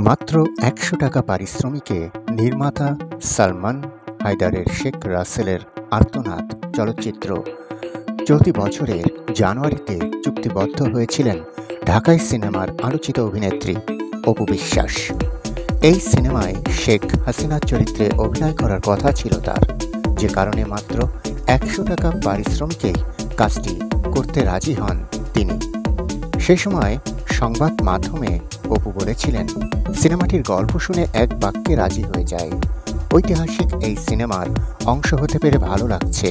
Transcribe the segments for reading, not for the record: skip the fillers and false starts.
মাত্র ১০০ টাকা পারিশ্রমিকে নির্মাতা সালমান হায়দারের শেখ রাসেলের আর্তনাদ চলচ্চিত্র চলতি বছরের জানুয়ারিতে চুক্তিবদ্ধ হয়েছিলেন ঢাকাই সিনেমার আলোচিত অভিনেত্রী অপু বিশ্বাস। এই সিনেমায় শেখ হাসিনার চরিত্রে অভিনয় করার কথা ছিল তার, যে কারণে মাত্র ১০০ টাকা পারিশ্রমিকেই কাজটি করতে রাজি হন তিনি। সেই সময় সংবাদ মাধ্যমে অপু বলেছিলেন, সিনেমাটির গল্প শুনে এক বাক্যে রাজি হয়ে যায়। ঐতিহাসিক এই সিনেমার অংশ হতে পেরে ভালো লাগছে।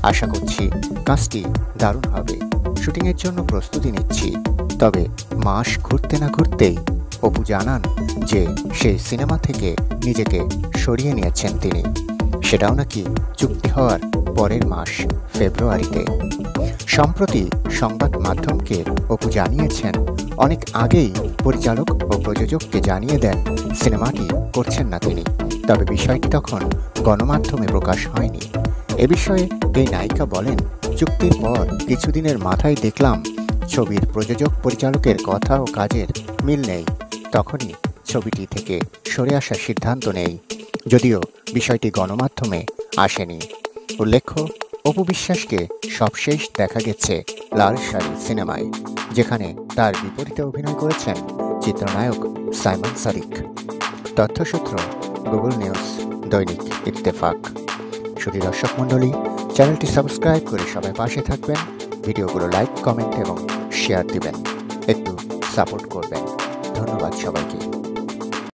আশা করছি কাজটি দারুণ হবে। শুটিংয়ের জন্য প্রস্তুতি নিচ্ছি। তবে মাস ঘুরতে না ঘুরতেই অপু জানান যে সেই সিনেমা থেকে নিজেকে সরিয়ে নিয়েছেন তিনি, সেটাও নাকি চুক্তি হওয়ার পরের মাস ফেব্রুয়ারিতে। সম্প্রতি সংবাদ মাধ্যমকে অপু জানিয়েছেন, অনেক আগেই পরিচালক ও প্রযোজককে জানিয়ে দেন সিনেমাটি করছেন না তিনি, তবে বিষয়টি তখন গণমাধ্যমে প্রকাশ হয়নি। এ বিষয়ে এই নায়িকা বলেন, চুক্তির পর কিছুদিনের মাথায় দেখলাম ছবির প্রযোজক পরিচালকের কথা ও কাজের মিল নেই, তখনই ছবিটি থেকে সরে আসার সিদ্ধান্ত নেই, যদিও বিষয়টি গণমাধ্যমে আসেনি। উল্লেখ্য, অপু বিশ্বাসকে সবশেষ দেখা গেছে লাল শাড়ি সিনেমায়, যেখানে তার বিপরীতে অভিনয় করেছেন চিত্রনায়ক সাইমন সাদিক। তথ্যসূত্র গুগল নিউজ, দৈনিক ইত্তেফাক। শুধু দর্শক মণ্ডলী, চ্যানেলটি সাবস্ক্রাইব করে সবাই পাশে থাকবেন, ভিডিওগুলো লাইক, কমেন্ট এবং শেয়ার দিবেন, একটু সাপোর্ট করবেন। ধন্যবাদ সবাইকে।